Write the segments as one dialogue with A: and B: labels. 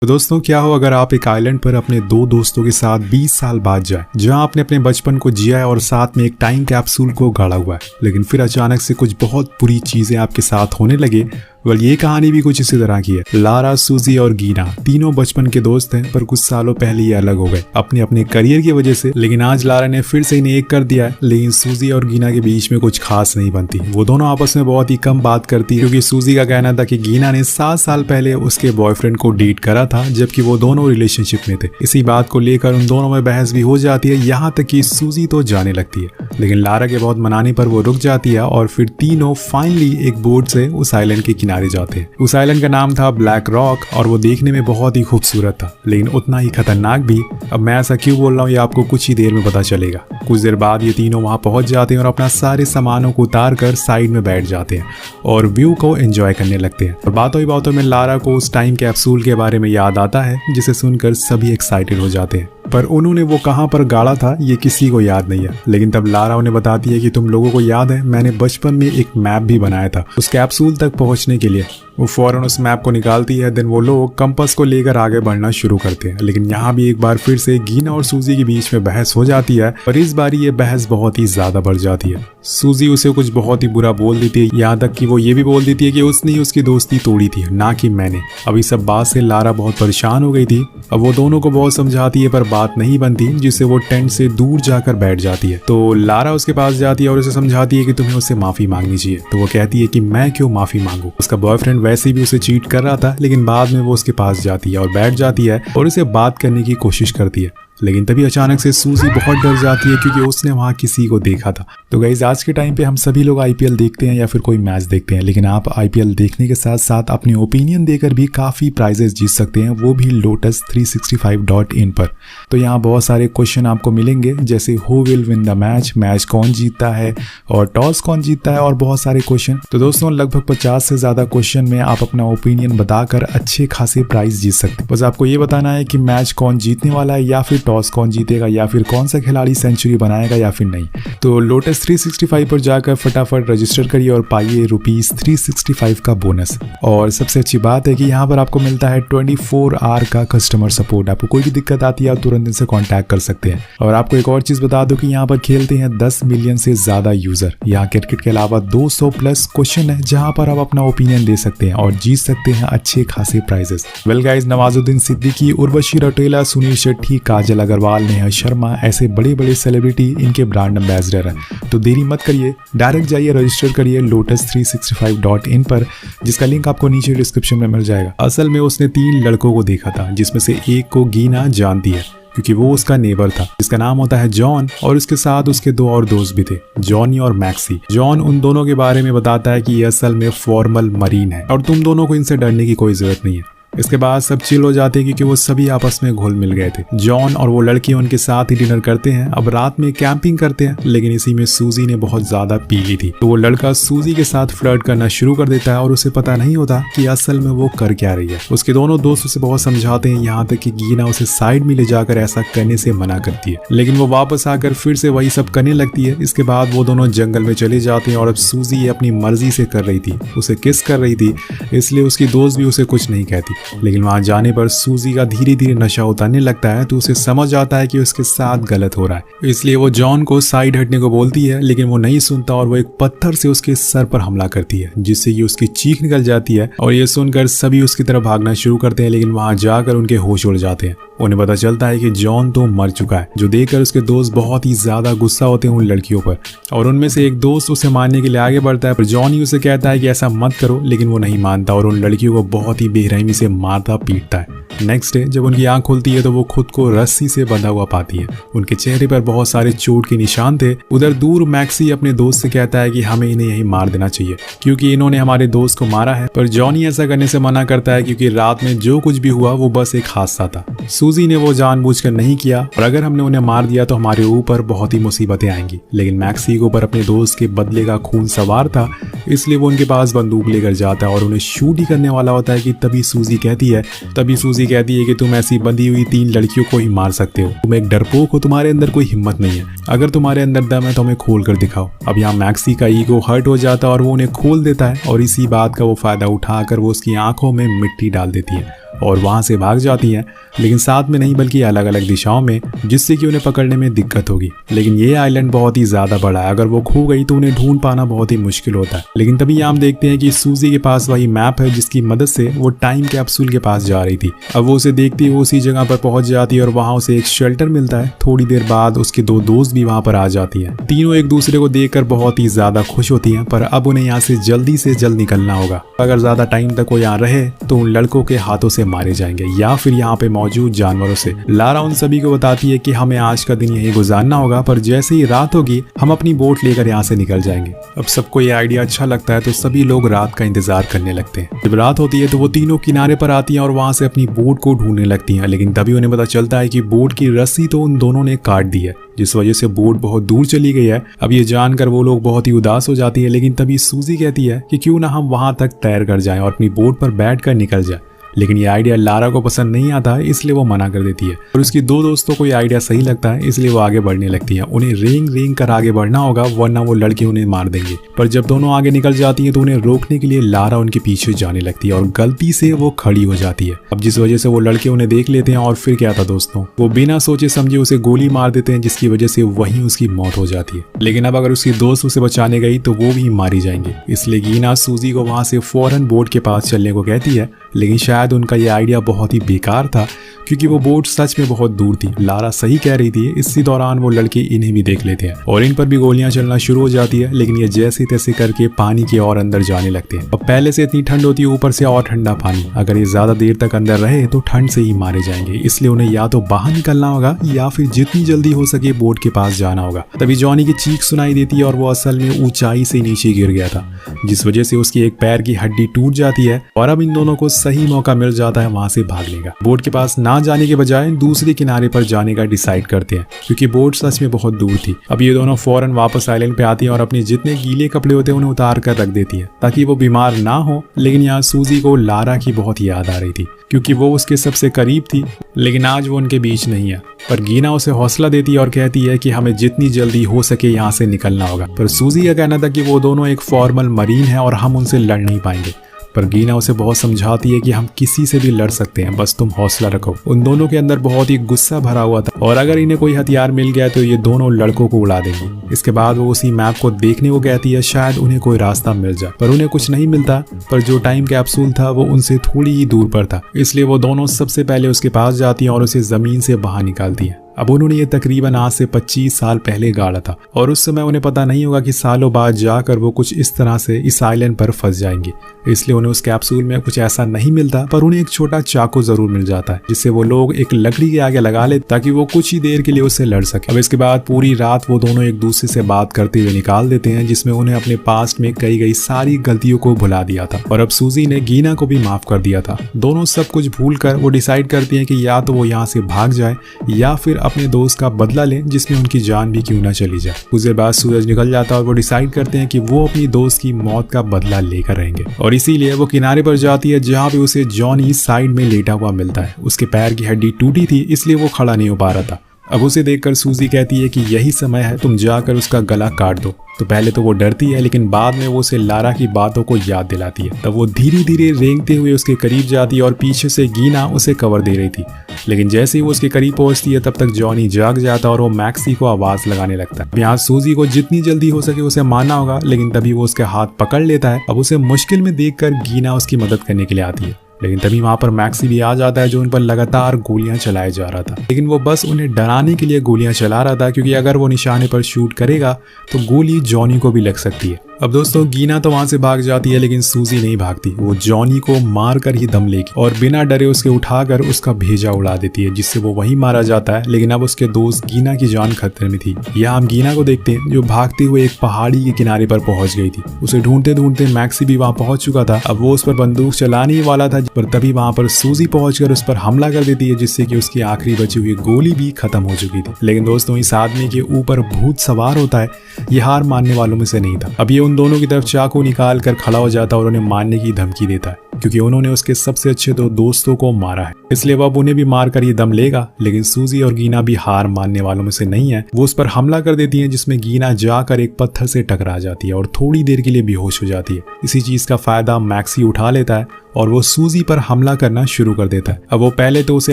A: तो दोस्तों क्या हो अगर आप एक आइलैंड पर अपने दो दोस्तों के साथ 20 साल बाद जाए, जहां आपने अपने बचपन को जिया है और साथ में एक टाइम कैप्सूल को गाड़ा हुआ है, लेकिन फिर अचानक से कुछ बहुत बुरी चीजें आपके साथ होने लगे। ये कहानी भी कुछ इसी तरह की है। लारा, सूजी और गीना तीनों बचपन के दोस्त हैं, पर कुछ सालों पहले ये अलग हो गए अपने अपने करियर की वजह से। लेकिन आज लारा ने फिर से इन्हें एक कर दिया है, लेकिन सूजी और गीना के बीच में कुछ खास नहीं बनती। वो दोनों आपस में बहुत ही कम बात करती है, क्योंकि सूजी का कहना था कि गीना ने 7 साल पहले उसके बॉयफ्रेंड को डेट करा था, जबकि वो दोनों रिलेशनशिप में थे। इसी बात को लेकर उन दोनों में बहस भी हो जाती है, यहाँ तक कि सूजी तो जाने लगती है, लेकिन लारा के बहुत मनाने पर वो रुक जाती है और फिर तीनों फाइनली एक बोट से उस आइलैंड के किनारे जाते हैं। उस आइलैंड का नाम था ब्लैक रॉक और वो देखने में बहुत ही खूबसूरत था, लेकिन उतना ही खतरनाक भी। अब मैं ऐसा क्यों बोल रहा हूँ ये आपको कुछ ही देर में पता चलेगा। कुछ देर बाद ये तीनों वहां पहुंच जाते हैं और अपना सारे सामानों को उतार कर साइड में बैठ जाते हैं और व्यू को एंजॉय करने लगते हैं। और बातों ही बातों में लारा को उस टाइम कैप्सूल के बारे में याद आता है, जिसे सुनकर सभी एक्साइटेड हो जाते हैं। पर उन्होंने वो कहां पर गाड़ा था ये किसी को याद नहीं है। लेकिन तब लारा उन्हें बताती है कि तुम लोगों को याद है, मैंने बचपन में एक मैप भी बनाया था उस कैप्सूल तक पहुंचने के लिए। वो फौरन उस मैप को निकालती है। देन वो लोग कंपास को लेकर आगे बढ़ना शुरू करते हैं, लेकिन यहाँ भी एक बार फिर से गीना और सूजी के बीच में बहस हो जाती है, और इस बार ये बहस बहुत ही ज्यादा बढ़ जाती है। सूजी उसे कुछ बहुत ही बुरा बोल देती है, यहाँ तक कि वो ये भी बोल देती है कि उसने ही उसकी दोस्ती तोड़ी थी, ना कि मैंने। अब इस सब बात से लारा बहुत परेशान हो गई थी। अब वो दोनों को बहुत समझाती है, पर बात नहीं बनती, जिससे वो टेंट से दूर जाकर बैठ जाती है। तो लारा उसके पास जाती है और उसे समझाती है कि तुम्हें उससे माफी मांगनी चाहिए। तो वो कहती है कि मैं क्यों माफी मांगू, उसका बॉयफ्रेंड वैसे भी उसे चीट कर रहा था। लेकिन बाद में वो उसके पास जाती है और बैठ जाती है और उसे बात करने की कोशिश करती है। लेकिन तभी अचानक से सूजी बहुत डर जाती है, क्योंकि उसने वहां किसी को देखा था। तो गाइस, आज के टाइम पे हम सभी लोग आईपीएल देखते हैं या फिर कोई मैच देखते हैं, लेकिन आप आईपीएल देखने के साथ साथ अपनी ओपिनियन देकर भी काफी प्राइजेस जीत सकते हैं, वो भी lotus365.in पर। तो यहाँ बहुत सारे क्वेश्चन आपको मिलेंगे, जैसे who will win the match, match कौन जीतता है, और टॉस कौन जीतता है, और बहुत सारे क्वेश्चन। तो दोस्तों लगभग 50 से ज्यादा क्वेश्चन में आप अपना ओपिनियन बताकर अच्छे खासे प्राइज जीत सकते हैं। बस आपको ये बताना है कि मैच कौन जीतने वाला है, या फिर टॉस कौन जीतेगा, या फिर कौन सा खिलाड़ी सेंचुरी बनाएगा या फिर नहीं। तो लोटस 365 पर जाकर फटाफट रजिस्टर करिए और पाइए ₹365 का बोनस। और सबसे अच्छी बात है कि यहाँ पर आपको मिलता है 24 आवर का कस्टमर सपोर्ट। आपको कोई भी दिक्कत आती है आप तुरंत इनसे कांटेक्ट कर सकते हैं। और आपको एक और चीज बता दूं कि यहाँ पर खेलते हैं 10 मिलियन से ज्यादा यूजर। यहाँ क्रिकेट के अलावा 200 प्लस क्वेश्चन है, जहाँ पर आप अपना ओपिनियन दे सकते हैं और जीत सकते हैं अच्छे खासे prizes. Well guys, Nawazuddin Siddiqui, Urvashi Rautela, Suniel Shetty, Kajal Aggarwal, Neha Sharma, ऐसे बड़े बड़े सेलिब्रिटी इनके ब्रांड एम्बेसडर हैं। तो देरी मत करिए, डायरेक्ट जाइए, रजिस्टर करिए lotus365.in पर, जिसका लिंक आपको नीचे डिस्क्रिप्शन में मिल जाएगा। असल में उसने 3 लड़कों को देखा था, जिसमें से एक को गीना जानती है, क्योंकि वो उसका नेबर था, जिसका नाम होता है जॉन, और उसके साथ उसके 2 और दोस्त भी थे, जॉनी और मैक्सी। जॉन उन दोनों के बारे में बताता है कि ये असल में फॉर्मल मरीन है और तुम दोनों को इनसे डरने की कोई जरूरत नहीं है। इसके बाद सब चिल हो जाते हैं, क्योंकि वो सभी आपस में घुल मिल गए थे। जॉन और वो लड़की उनके साथ ही डिनर करते हैं। अब रात में कैंपिंग करते हैं, लेकिन इसी में सूजी ने बहुत ज्यादा पी ली थी। तो वो लड़का सूजी के साथ फ्लर्ट करना शुरू कर देता है और उसे पता नहीं होता कि असल में वो कर क्या रही है। उसके दोनों दोस्त उसे बहुत समझाते हैं, यहाँ तक कि गीना उसे साइड में ले जाकर ऐसा करने से मना करती है, लेकिन वो वापस आकर फिर से वही सब करने लगती है। इसके बाद वो दोनों जंगल में चले जाते हैं और अब सूजी ये अपनी मर्जी से कर रही थी, उसे किस कर रही थी, इसलिए उसकी दोस्त भी उसे कुछ नहीं कहती। लेकिन वहां जाने पर सूजी का धीरे धीरे नशा उतरने लगता है, तो उसे समझ आता है कि उसके साथ गलत हो रहा है। इसलिए वो जॉन को साइड हटने को बोलती है, लेकिन वो नहीं सुनता और वो एक पत्थर से उसके सर पर हमला करती है, जिससे ये उसकी चीख निकल जाती है। और ये सुनकर सभी उसकी तरफ भागना शुरू करते हैं, लेकिन वहां जाकर उनके होश उड़ जाते हैं। उन्हें पता चलता है कि जॉन तो मर चुका है, जो देखकर उसके दोस्त बहुत ही ज्यादा गुस्सा होते हैं उन लड़कियों पर। और उनमें से एक दोस्त उसे मारने के लिए आगे बढ़ता है, पर जॉन ही उसे कहता है कि ऐसा मत करो, लेकिन वो नहीं मानता और उन लड़कियों को बहुत ही बेरहमी से मारता पीटता है। नेक्स्ट डे जब उनकी आंख खुलती है तो वो खुद को रस्सी से बंधा हुआ पाती है। उनके चेहरे पर बहुत सारे चोट के निशान थे। उधर दूर मैक्सी अपने दोस्त से कहता है कि हमें इन्हें यहीं मार देना चाहिए, क्योंकि इन्होंने हमारे दोस्त को मारा है। पर जॉनी ऐसा करने से मना करता है, क्योंकि रात में जो कुछ भी हुआ वो बस एक हादसा था। सूजी ने वो जानबूझकर नहीं किया, और अगर हमने उन्हें मार दिया तो हमारे ऊपर बहुत ही मुसीबतें आएंगी। लेकिन मैक्सी के ऊपर अपने दोस्त के बदले का खून सवार था, इसलिए वो उनके पास बंदूक लेकर जाता है और उन्हें शूट ही करने वाला होता है कि तभी सूजी कहती है कि तुम ऐसी बंधी हुई 3 लड़कियों को ही मार सकते हो, तुम एक डरपोक हो, तुम्हारे अंदर कोई हिम्मत नहीं है। अगर तुम्हारे अंदर दम है तो हमें खोल कर दिखाओ। अब यहाँ मैक्सी का ईगो हर्ट हो जाता है और वो उन्हें खोल देता है, और इसी बात का वो फायदा उठाकर वो उसकी आंखों में मिट्टी डाल देती है और वहाँ से भाग जाती हैं, लेकिन साथ में नहीं बल्कि अलग अलग दिशाओं में, जिससे कि उन्हें पकड़ने में दिक्कत होगी। लेकिन ये आइलैंड बहुत ही ज़्यादा बड़ा है, अगर वो खो गई तो उन्हें ढूंढ पाना बहुत ही मुश्किल होता है। लेकिन तभी हम देखते हैं कि सूजी के पास वही मैप है जिसकी मदद से वो टाइम कैप्सूल के पास जा रही थी। अब वो उसे देखती है, वो उसी जगह पर पहुंच जाती है और वहाँ उसे एक शेल्टर मिलता है। थोड़ी देर बाद उसके दो दोस्त भी वहाँ पर आ जाती हैं। तीनों एक दूसरे को देखकर बहुत ही ज़्यादा खुश होती हैं, पर अब उन्हें यहाँ से जल्द निकलना होगा। अगर ज़्यादा टाइम तक वो यहाँ रहे तो उन लड़कों के हाथों से मारे जाएंगे या फिर यहाँ पे मौजूद जानवरों से। लारा उन सभी को बताती है कि हमें आज का दिन यही गुजारना होगा, पर जैसे ही रात होगी हम अपनी बोट लेकर यहाँ से निकल जाएंगे। अब सबको ये आइडिया अच्छा लगता है तो सभी लोग रात का इंतजार करने लगते हैं। जब रात होती है तो वो तीनों किनारे पर आती हैं और वहाँ से अपनी बोट को ढूंढने लगती हैं, लेकिन तभी उन्हें पता चलता है कि बोट की रस्सी तो उन दोनों ने काट दी है, जिस वजह से बोट बहुत दूर चली गई है। अब ये जानकर वो लोग बहुत ही उदास हो जाती है, लेकिन तभी सूजी कहती है कि क्यों ना हम वहां तक तैर कर जाएं और अपनी बोट पर बैठकर निकल जाएं। लेकिन ये आइडिया लारा को पसंद नहीं आता है, इसलिए वो मना कर देती है। और उसकी दो दोस्तों को ये आइडिया सही लगता है, इसलिए वो आगे बढ़ने लगती है। उन्हें रेंग कर आगे बढ़ना होगा, वरना वो लड़के उन्हें मार देंगे। पर जब दोनों आगे निकल जाती है तो उन्हें रोकने के लिए लारा उनके पीछे जाने लगती है और गलती से वो खड़ी हो जाती है। अब जिस वजह से वो लड़के उन्हें देख लेते हैं और फिर क्या था दोस्तों, वो बिना सोचे समझे उसे गोली मार देते हैं, जिसकी वजह से वहीं उसकी मौत हो जाती है। लेकिन अब अगर उसकी दोस्त उसे बचाने गई तो वो भी मारी जाएंगे, इसलिए गीना सूजी को वहां से फौरन बोट के पास चलने को कहती है। लेकिन शायद उनका ये आइडिया बहुत ही बेकार था, क्योंकि वो बोट सच में बहुत दूर थी। लारा सही कह रही थी। इसी दौरान वो लड़के इन्हें भी देख लेते हैं और इन पर भी गोलियां चलना शुरू हो जाती है, लेकिन ये जैसे तैसे करके पानी के और अंदर जाने लगते हैं। अब पहले से इतनी ठंड होती है, ऊपर से और ठंडा पानी। अगर ये ज्यादा देर तक अंदर रहे तो ठंड से ही मारे जाएंगे, इसलिए उन्हें या तो बाहर निकलना होगा या फिर जितनी जल्दी हो सके बोट के पास जाना होगा। तभी जॉनी की चीख सुनाई देती है और वो असल में ऊंचाई से नीचे गिर गया था, जिस वजह से उसकी एक पैर की हड्डी टूट जाती है। और अब इन दोनों को सही मौका मिल जाता है वहां से भागने का। बोट के पास ना जाने के बजाय दूसरे किनारे पर जाने का डिसाइड करते हैं, क्योंकि बोट सच में बहुत दूर थी। अब ये दोनों फौरन वापस आइलैंड पे आती हैं और अपने जितने गीले कपड़े होते हैं उन्हें उतार कर रख देती है ताकि वो बीमार ना हो। लेकिन यहाँ सूजी को लारा की बहुत याद आ रही थी, क्योंकि वो उसके सबसे करीब थी, लेकिन आज वो उनके बीच नहीं है। पर गीना उसे हौसला देती है और कहती है कि हमें जितनी जल्दी हो सके यहाँ से निकलना होगा। पर सूजी का कहना था कि वो दोनों एक फॉर्मल मरीन है और हम उनसे लड़ नहीं पाएंगे। पर गीना उसे बहुत समझाती है कि हम किसी से भी लड़ सकते हैं, बस तुम हौसला रखो। उन दोनों के अंदर बहुत ही गुस्सा भरा हुआ था और अगर इन्हें कोई हथियार मिल गया तो ये दोनों लड़कों को उड़ा देंगी। इसके बाद वो उसी मैप को देखने को कहती है, शायद उन्हें कोई रास्ता मिल जाए। पर उन्हें कुछ नहीं मिलता। पर जो टाइम कैप्सूल था वो उनसे थोड़ी ही दूर पर था, इसलिए वो दोनों सबसे पहले उसके पास जाती हैं और उसे जमीन से बाहर निकालती हैं। अब उन्होंने ये तकरीबन आज से 25 साल पहले गाड़ा था और उस समय उन्हें पता नहीं होगा कि सालों बाद जाकर वो कुछ इस तरह से इस आइलैंड पर फंस जाएंगे, इसलिए उन्हें उस कैप्सूल में कुछ ऐसा नहीं मिलता। पर उन्हें एक छोटा चाकू जरूर मिल जाता है, जिससे वो लोग एक लकड़ी के आगे लगा ले ताकि वो कुछ ही देर के लिए उससे लड़ सके। अब इसके बाद पूरी रात वो दोनों एक दूसरे से बात करते हुए निकाल देते हैं, जिसमें उन्हें अपने पास्ट में कई गई सारी गलतियों को भुला दिया था और अब सूजी ने गीना को भी माफ कर दिया था। दोनों सब कुछ भूल कर वो डिसाइड करती हैं कि या तो वो यहाँ से भाग जाए या फिर अपने दोस्त का बदला लें, जिसमें उनकी जान भी क्यों ना चली जाए। कुछ देर बाद सूरज निकल जाता है और वो डिसाइड करते हैं कि वो अपनी दोस्त की मौत का बदला लेकर रहेंगे और इसीलिए वो किनारे पर जाती है, जहाँ पे उसे जॉनी साइड में लेटा हुआ मिलता है। उसके पैर की हड्डी टूटी थी, इसलिए वो खड़ा नहीं हो पा रहा था। अब उसे देखकर सूजी कहती है कि यही समय है, तुम जाकर उसका गला काट दो। तो पहले तो वो डरती है, लेकिन बाद में वो उसे लारा की बातों को याद दिलाती है। तब वो धीरे धीरे रेंगते हुए उसके करीब जाती है और पीछे से गीना उसे कवर दे रही थी। लेकिन जैसे ही वो उसके करीब पहुंचती है तब तक जॉनी जाग जाता है और वो मैक्सी को आवाज लगाने लगता है। यहाँ सूजी को जितनी जल्दी हो सके उसे मारना होगा, लेकिन तभी वो उसके हाथ पकड़ लेता है। अब उसे मुश्किल में देखकर गीना उसकी मदद करने के लिए आती है, लेकिन तभी वहां पर मैक्सी भी आ जाता है, जो उन पर लगातार गोलियां चलाए जा रहा था। लेकिन वो बस उन्हें डराने के लिए गोलियां चला रहा था, क्योंकि अगर वो निशाने पर शूट करेगा तो गोली जॉनी को भी लग सकती है। अब दोस्तों गीना तो वहां से भाग जाती है, लेकिन सूजी नहीं भागती। वो जॉनी को मार कर ही दम लेगी और बिना डरे उसके उठाकर उसका भेजा उड़ा देती है, जिससे वो वहीं मारा जाता है। लेकिन अब उसके दोस्त गीना की जान खतरे में थी। यहाँ हम गीना को देखते हैं, जो भागते हुए एक पहाड़ी के किनारे पर पहुंच गई थी। उसे ढूंढते ढूंढते मैक्सी भी वहां पहुंच चुका था। अब वो उस पर बंदूक चलाने ही वाला था, पर तभी वहां पर सूजी पहुंचकर उस पर हमला कर देती है, जिससे कि उसकी आखिरी बची हुई गोली भी खत्म हो चुकी थी। लेकिन दोस्तों इस आदमी के ऊपर भूत सवार होता है, ये हार मानने वालों में से नहीं था। अब ये उन दोनों की तरफ चाकू निकाल कर खड़ा हो जाता है और उन्हें मारने की धमकी देता है, क्योंकि उन्होंने उसके सबसे अच्छे दो दोस्तों को मारा है, इसलिए वो अब उन्हें भी मार कर ही दम लेगा। लेकिन सूजी और गीना भी हार मानने वालों में से नहीं है। वो उस पर हमला कर देती है, जिसमें गीना जाकर एक पत्थर से टकरा जाती है और थोड़ी देर के लिए बेहोश हो जाती है। इसी चीज का फायदा मैक्सी उठा लेता है और वो सूजी पर हमला करना शुरू कर देता है। अब वो पहले तो उसे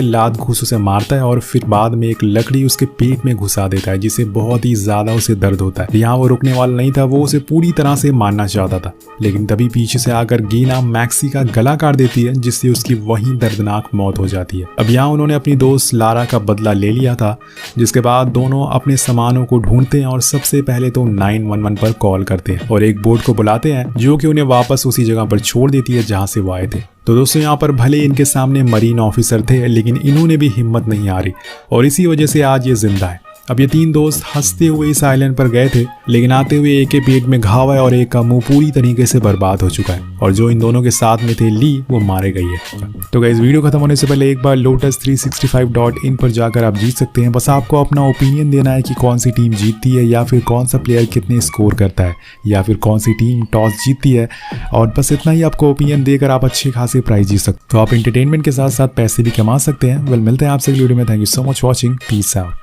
A: लात घूंसों से मारता है और फिर बाद में एक लकड़ी उसके पेट में घुसा देता है, जिससे बहुत ही ज्यादा उसे दर्द होता है। यहाँ वो रुकने वाला नहीं था, वो उसे पूरी तरह से मारना चाहता था, लेकिन तभी पीछे से आकर गीना मैक्सी का गला काट देती है, जिससे उसकी वहीं दर्दनाक मौत हो जाती है। अब यहाँ उन्होंने अपनी दोस्त लारा का बदला ले लिया था, जिसके बाद दोनों अपने सामानों को ढूंढते हैं और सबसे पहले तो 911 पर कॉल करते हैं और एक बोट को बुलाते हैं जो कि उन्हें वापस उसी जगह पर छोड़ देती है जहां से वो आए थे। तो दोस्तों यहाँ पर भले इनके सामने मरीन ऑफिसर थे, लेकिन इन्होंने भी हिम्मत नहीं हारी और इसी वजह से आज ये जिंदा है। अब ये 3 दोस्त हंसते हुए इस आइलैंड पर गए थे, लेकिन आते हुए एक के पेट में घाव है और एक का मुंह पूरी तरीके से बर्बाद हो चुका है और जो इन दोनों के साथ में थे ली, वो मारे गई है। तो गाइस वीडियो खत्म होने से पहले एक बार lotus365.in पर जाकर आप जीत सकते हैं। बस आपको अपना ओपिनियन देना है कि कौन सी टीम जीतती है या फिर कौन सा प्लेयर कितने स्कोर करता है या फिर कौन सी टीम टॉस जीतती है, और बस इतना ही आपको ओपिनियन देकर आप अच्छे खासे प्राइज जीत सकते। तो आप एंटरटेनमेंट के साथ साथ पैसे भी कमा सकते हैं। वेल, मिलते हैं आपसे अगली वीडियो में। Thank you so much watching. Peace out.